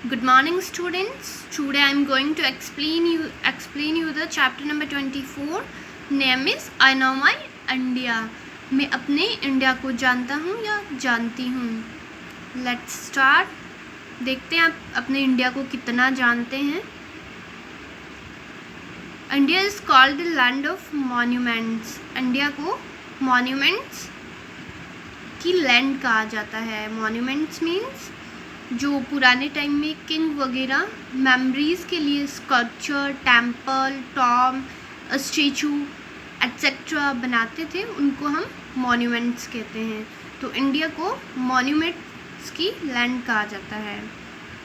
Good morning, students. Today I am going to explain you the chapter number 24. Name is I know my India. मैं अपने India को जानता हूँ या जानती हूँ. Let's start. देखते हैं आप अपने इंडिया को कितना जानते हैं. India is called the land of monuments. India को monuments की लैंड कहा जाता है. Monuments means जो पुराने टाइम में किंग वगैरह मेमोरीज़ के लिए sculpture, temple, Tom, statue etcetera बनाते थे, उनको हम मॉन्यूमेंट्स कहते हैं. तो इंडिया को मॉन्यूमेंट्स की लैंड कहा जाता है.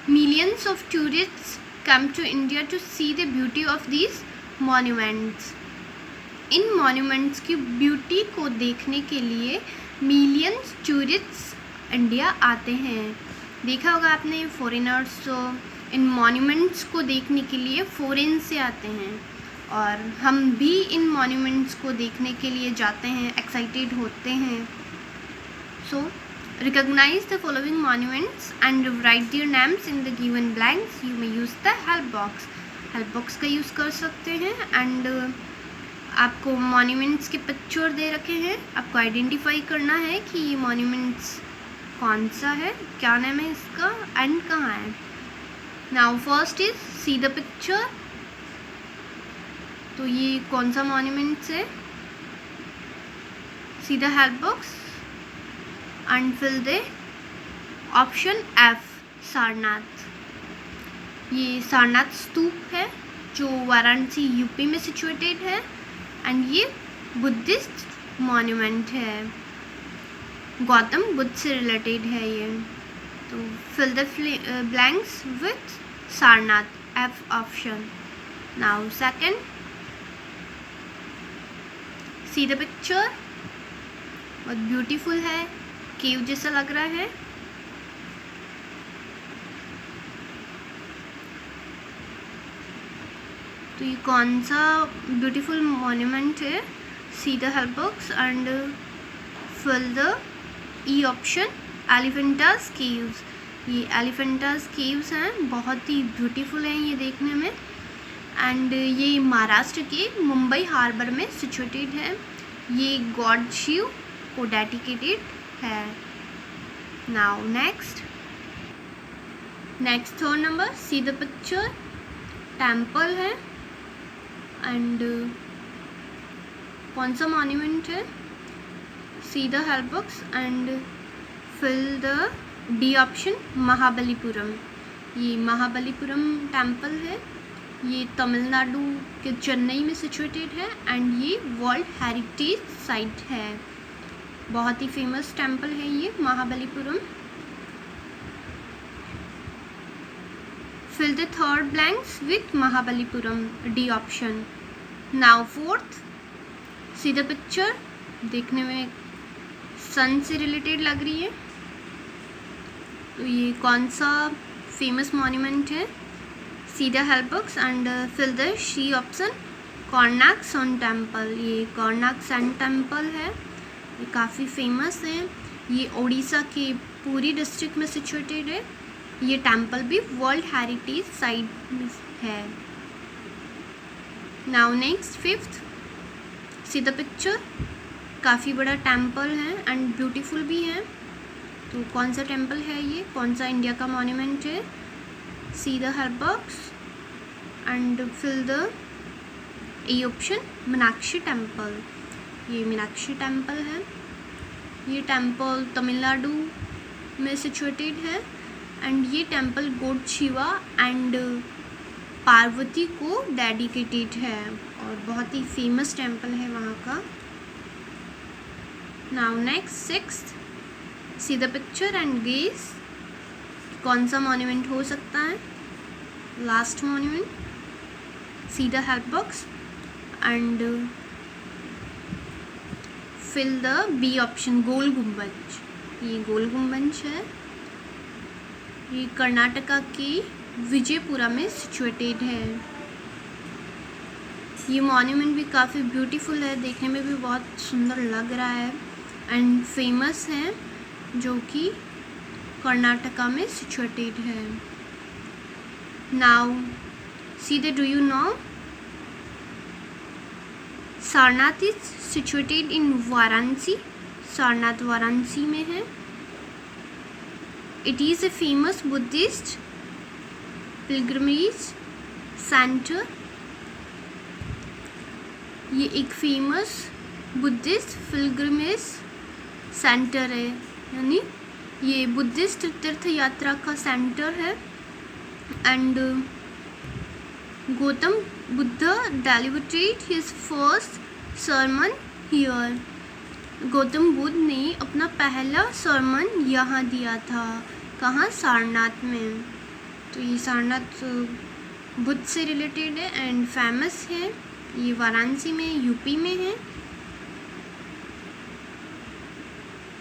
Millions of tourists come to India to see the beauty of these monuments. इन मॉन्यूमेंट्स की ब्यूटी को देखने के लिए मिलियंस टूरिस्ट्स इंडिया आते हैं. देखा होगा आपने फॉरेनर्स तो इन मॉन्यूमेंट्स को देखने के लिए फॉरेन से आते हैं, और हम भी इन मॉन्यूमेंट्स को देखने के लिए जाते हैं, एक्साइटेड होते हैं. So recognise the following monuments and write their names in the given blanks. You may use the help box. Help box का यूज़ कर सकते हैं. एंड आपको मॉन्यूमेंट्स के पिक्चर दे रखे हैं, आपको आइडेंटिफाई करना है कि ये मॉन्यूमेंट्स कौन सा है, क्या नाम है इसका, एंड कहाँ है. Now first is see the picture. तो ये कौन सा मॉन्यूमेंट्स है. See the help box and fill the option F, Sarnath. ये सारनाथ स्तूप है जो वाराणसी यूपी में सिचुएटेड है, एंड ये बुद्धिस्ट मॉन्यूमेंट है, गौतम बुद्ध से रिलेटेड है ये. तो fill the blanks with Sarnath, F option. Now second, see the picture. बहुत ब्यूटीफुल है, केव जैसा लग रहा है. तो ये कौन सा ब्यूटीफुल मॉन्यूमेंट है. See the help box and fill the E option, Elephantas caves. ये एलिफेंटास केव्स हैं, बहुत ही ब्यूटीफुल हैं ये देखने में. एंड ये महाराष्ट्र के मुंबई हार्बर में सिचुएटेड है. ये गॉड शिव को डेडिकेटेड है. Now next third number, see the picture. Temple है एंड कौन सा मॉन्यूमेंट है. See the help box and fill the D option, Mahabalipuram. ये महाबलीपुरम टेम्पल है, ये तमिलनाडु के चेन्नई में सिचुएटेड है, एंड ये वर्ल्ड हेरिटेज साइट है. बहुत ही फेमस टेम्पल है ये Mahabalipuram. Fill the third blanks with Mahabalipuram, D option. Now fourth, see the picture. देखने में सन से रिलेटेड लग रही है. तो ये कौन सा फेमस मॉन्यूमेंट है. See the help box and fill the C option, Konark sun temple. ये कोणार्क सन टेम्पल है, ये काफ़ी फेमस है. ये उड़ीसा के पुरी डिस्ट्रिक्ट में सिचुएटेड है. ये टेम्पल भी वर्ल्ड हेरिटेज साइट है. Now next fifth, C the picture. काफ़ी बड़ा टेम्पल है एंड ब्यूटीफुल भी है. तो कौन सा टेम्पल है ये, कौन सा इंडिया का मॉन्यूमेंट है. See the help box and fill the A option, Meenakshi temple. ये मीनाक्षी टेम्पल है. ये टेम्पल तमिलनाडु में सिचुएटेड है, एंड ये temple God Shiva and Parvati को डेडिकेटेड है, और बहुत ही फेमस टेम्पल है वहाँ का. Now next sixth, see the picture and guess. कौन सा मॉन्यूमेंट हो सकता है. Last monument. See the help box and fill the B option, Gol Gumbaz. ये गोल गुम्बज है, ये कर्नाटका के विजयपुरा में सिचुएटेड है. ये मॉन्यूमेंट भी काफ़ी ब्यूटीफुल है, देखने में भी बहुत सुंदर लग रहा है एंड फेमस है, जो कि कर्नाटका में सिचुएटेड है. Now, see the, do you know? Sarnath is situated in Varanasi. Sarnath Varanasi में है. It is a famous Buddhist pilgrimage center. ये एक फेमस बुद्धिस्ट पिलग्रिमेज सेंटर है, यानी ये बुद्धिस्ट तीर्थ यात्रा का सेंटर है. And Gautam Buddha delivered his first sermon here. Gautam Buddha ने अपना पहला सरमन यहाँ दिया था. कहाँ? सारनाथ में. तो ये सारनाथ बुद्ध से रिलेटेड है एंड फेमस है. ये वाराणसी में, यूपी में है.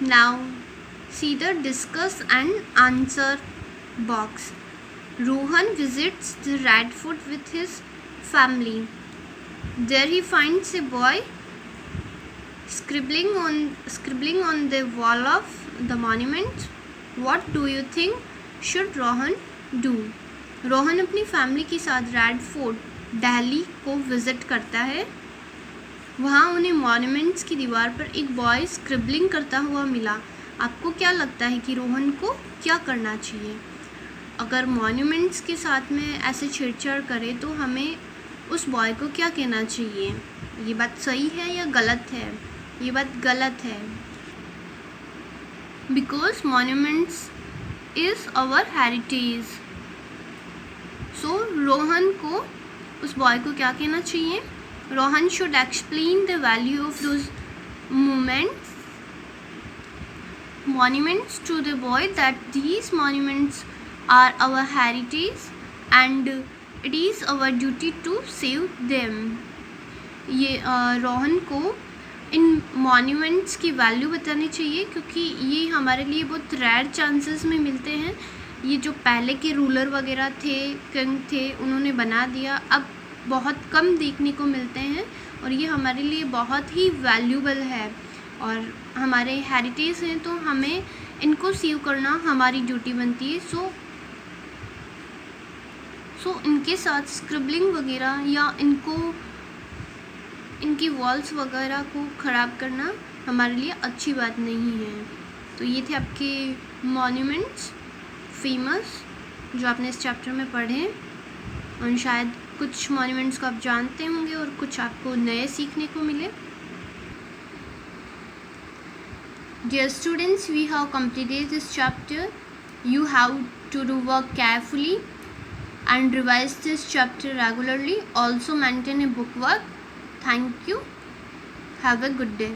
Now see the discuss and answer box. Rohan visits the red fort with his family. There he finds a boy scribbling on the wall of the monument. What do you think should Rohan do? Rohan अपनी family के साथ red fort Delhi को visit करता है. वहाँ उन्हें monuments की दीवार पर एक बॉय स्क्रिबलिंग करता हुआ मिला. आपको क्या लगता है कि रोहन को क्या करना चाहिए? अगर मॉन्यूमेंट्स के साथ में ऐसे छेड़छाड़ करे तो हमें उस बॉय को क्या कहना चाहिए? ये बात सही है या गलत है? ये बात गलत है. Because monuments is our heritage. So Rohan को, उस बॉय को क्या कहना चाहिए? Rohan should explain the value of those monuments to the boy that these monuments are our heritage and it is our duty to save them. ये रोहन को इन monuments की value बतानी चाहिए क्योंकि ये हमारे लिए बहुत रेयर चांसेस में मिलते हैं. ये जो पहले के रूलर वगैरह थे, किंग थे, उन्होंने बना दिया, अब बहुत कम देखने को मिलते हैं और ये हमारे लिए बहुत ही वैल्यूबल है और हमारे हेरिटेज हैं, तो हमें इनको सेव करना हमारी ड्यूटी बनती है. सो इनके साथ स्क्रिबलिंग वगैरह या इनकी वॉल्स वगैरह को ख़राब करना हमारे लिए अच्छी बात नहीं है. तो ये थे आपके मॉन्यूमेंट्स फेमस जो आपने इस चैप्टर में पढ़े और शायद कुछ मॉन्यूमेंट्स को आप जानते होंगे और कुछ आपको नए सीखने को मिले. Dear students, we have completed this chapter. You have to do work carefully and revise this chapter regularly. Also maintain a book work. Thank you. Have a good day.